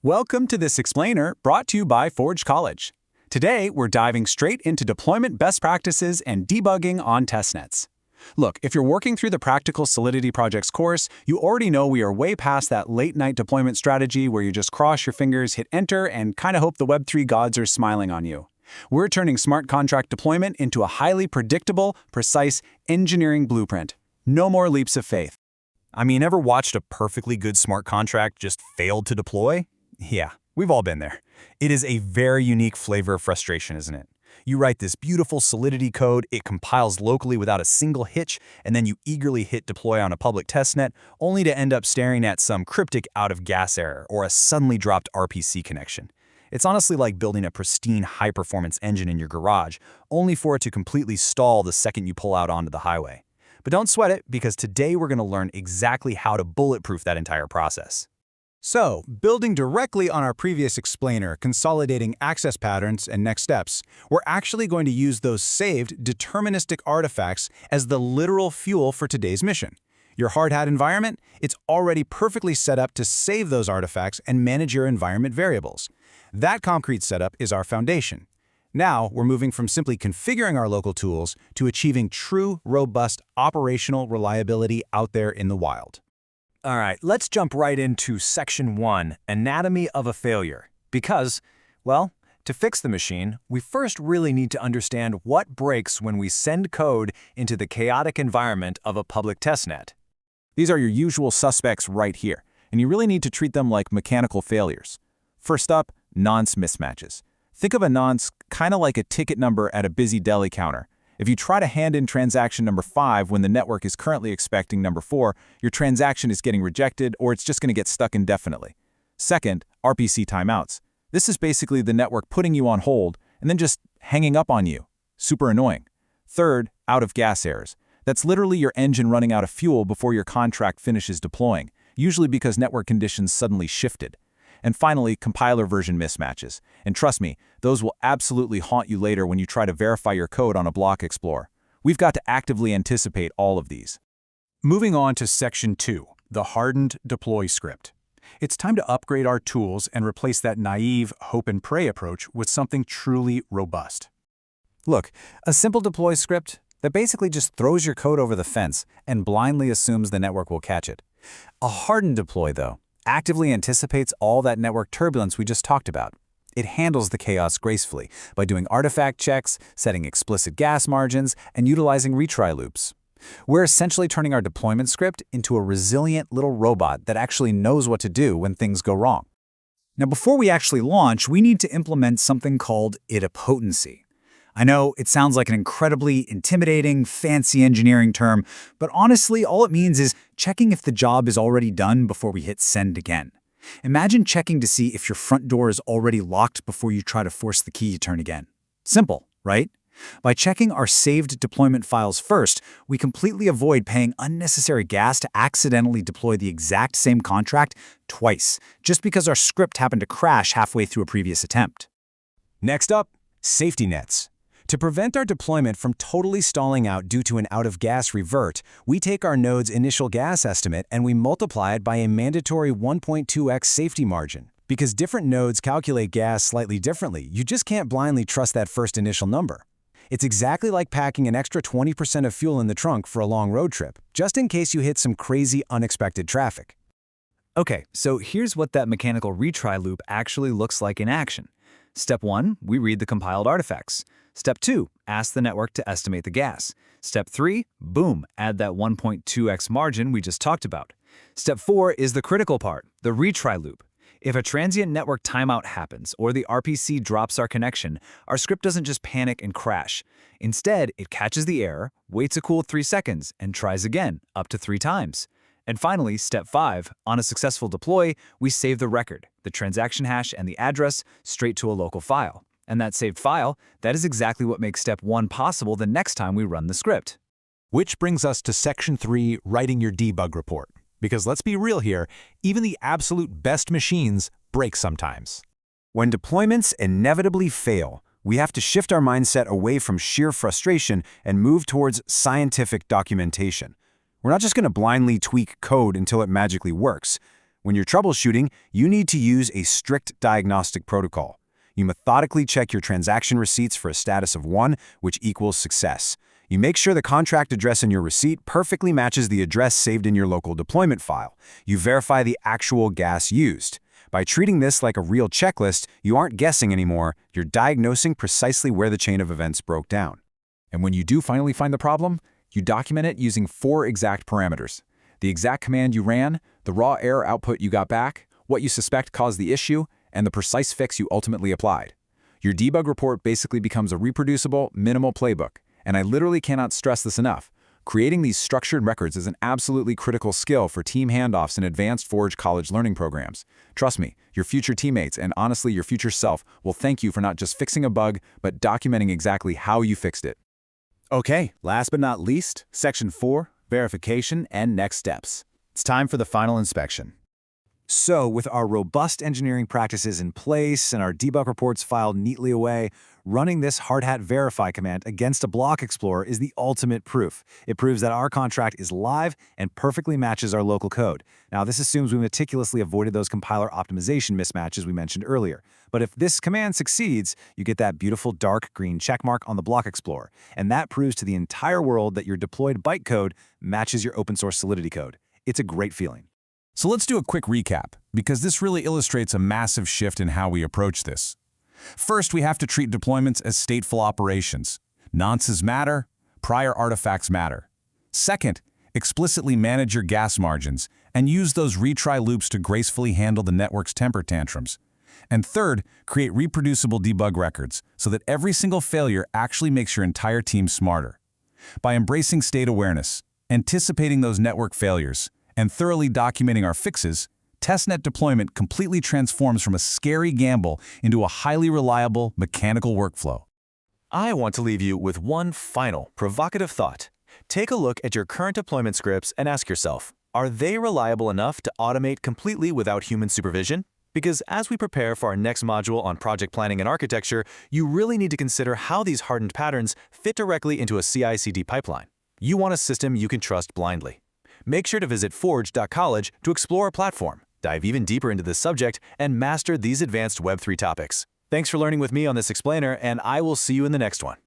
Welcome to this explainer brought to you by Forge College. Today, we're diving straight into deployment best practices and debugging on testnets. Look, if you're working through the Practical Solidity Projects course, you already know we are way past that late-night deployment strategy where you just cross your fingers, hit enter, and kind of hope the Web3 gods are smiling on you. We're turning smart contract deployment into a highly predictable, precise engineering blueprint. No more leaps of faith. I mean, ever watched a perfectly good smart contract just fail to deploy? Yeah, we've all been there. It is a very unique flavor of frustration, isn't it? You write this beautiful Solidity code, it compiles locally without a single hitch, and then you eagerly hit deploy on a public testnet, only to end up staring at some cryptic out-of-gas error or a suddenly dropped RPC connection. It's honestly like building a pristine high-performance engine in your garage, only for it to completely stall the second you pull out onto the highway. But don't sweat it, because today we're going to learn exactly how to bulletproof that entire process. So, building directly on our previous explainer, consolidating access patterns and next steps, we're actually going to use those saved deterministic artifacts as the literal fuel for today's mission. Your Hardhat environment, it's already perfectly set up to save those artifacts and manage your environment variables. That concrete setup is our foundation. Now, we're moving from simply configuring our local tools to achieving true, robust operational reliability out there in the wild. All right, let's jump right into Section 1, Anatomy of a Failure. Because, well, to fix the machine, we first really need to understand what breaks when we send code into the chaotic environment of a public testnet. These are your usual suspects right here, and you really need to treat them like mechanical failures. First up, nonce mismatches. Think of a nonce kind of like a ticket number at a busy deli counter. If you try to hand in transaction number 5 when the network is currently expecting number 4, your transaction is getting rejected or it's just going to get stuck indefinitely. Second, RPC timeouts. This is basically the network putting you on hold and then just hanging up on you. Super annoying. Third, out-of-gas errors. That's literally your engine running out of fuel before your contract finishes deploying, usually because network conditions suddenly shifted. And finally, compiler version mismatches. And trust me, those will absolutely haunt you later when you try to verify your code on a block explorer. We've got to actively anticipate all of these. Moving on to Section 2, the hardened deploy script. It's time to upgrade our tools and replace that naive hope and pray approach with something truly robust. Look, a simple deploy script that basically just throws your code over the fence and blindly assumes the network will catch it. A hardened deploy, though, actively anticipates all that network turbulence we just talked about. It handles the chaos gracefully by doing artifact checks, setting explicit gas margins, and utilizing retry loops. We're essentially turning our deployment script into a resilient little robot that actually knows what to do when things go wrong. Now, before we actually launch, we need to implement something called idempotency. I know it sounds like an incredibly intimidating, fancy engineering term, but honestly, all it means is checking if the job is already done before we hit send again. Imagine checking to see if your front door is already locked before you try to force the key to turn again. Simple, right? By checking our saved deployment files first, we completely avoid paying unnecessary gas to accidentally deploy the exact same contract twice, just because our script happened to crash halfway through a previous attempt. Next up, safety nets. To prevent our deployment from totally stalling out due to an out-of-gas revert, we take our node's initial gas estimate and we multiply it by a mandatory 1.2x safety margin. Because different nodes calculate gas slightly differently, you just can't blindly trust that first initial number. It's exactly like packing an extra 20% of fuel in the trunk for a long road trip, just in case you hit some crazy, unexpected traffic. Okay, so here's what that mechanical retry loop actually looks like in action. Step 1, we read the compiled artifacts. Step 2, ask the network to estimate the gas. Step 3, boom, add that 1.2x margin we just talked about. Step 4 is the critical part, the retry loop. If a transient network timeout happens or the RPC drops our connection, our script doesn't just panic and crash. Instead, it catches the error, waits a cool 3 seconds, and tries again, up to 3 times. And finally, Step 5, on a successful deploy, we save the record, the transaction hash and the address, straight to a local file. And that saved file, that is exactly what makes Step 1 possible the next time we run the script. Which brings us to Section 3, writing your debug report. Because let's be real here, even the absolute best machines break sometimes. When deployments inevitably fail, we have to shift our mindset away from sheer frustration and move towards scientific documentation. We're not just going to blindly tweak code until it magically works. When you're troubleshooting, you need to use a strict diagnostic protocol. You methodically check your transaction receipts for a status of 1, which equals success. You make sure the contract address in your receipt perfectly matches the address saved in your local deployment file. You verify the actual gas used. By treating this like a real checklist, you aren't guessing anymore, you're diagnosing precisely where the chain of events broke down. And when you do finally find the problem, you document it using 4 exact parameters. The exact command you ran, the raw error output you got back, what you suspect caused the issue, and the precise fix you ultimately applied. Your debug report basically becomes a reproducible, minimal playbook, and I literally cannot stress this enough. Creating these structured records is an absolutely critical skill for team handoffs in advanced Forge college learning programs. Trust me, your future teammates and honestly your future self will thank you for not just fixing a bug, but documenting exactly how you fixed it. Okay, last but not least, Section 4, verification and next steps. It's time for the final inspection. So, with our robust engineering practices in place and our debug reports filed neatly away, running this Hardhat verify command against a block explorer is the ultimate proof. It proves that our contract is live and perfectly matches our local code. Now, this assumes we meticulously avoided those compiler optimization mismatches we mentioned earlier. But if this command succeeds, you get that beautiful dark green checkmark on the block explorer, and that proves to the entire world that your deployed bytecode matches your open source Solidity code. It's a great feeling. So let's do a quick recap, because this really illustrates a massive shift in how we approach this. First, we have to treat deployments as stateful operations. Nonces matter, prior artifacts matter. Second, explicitly manage your gas margins and use those retry loops to gracefully handle the network's temper tantrums. And third, create reproducible debug records so that every single failure actually makes your entire team smarter. By embracing state awareness, anticipating those network failures, and thoroughly documenting our fixes, testnet deployment completely transforms from a scary gamble into a highly reliable mechanical workflow. I want to leave you with one final, provocative thought. Take a look at your current deployment scripts and ask yourself, are they reliable enough to automate completely without human supervision? Because as we prepare for our next module on project planning and architecture, you really need to consider how these hardened patterns fit directly into a CI/CD pipeline. You want a system you can trust blindly. Make sure to visit forge.college to explore our platform, dive even deeper into this subject, and master these advanced Web3 topics. Thanks for learning with me on this explainer, and I will see you in the next one.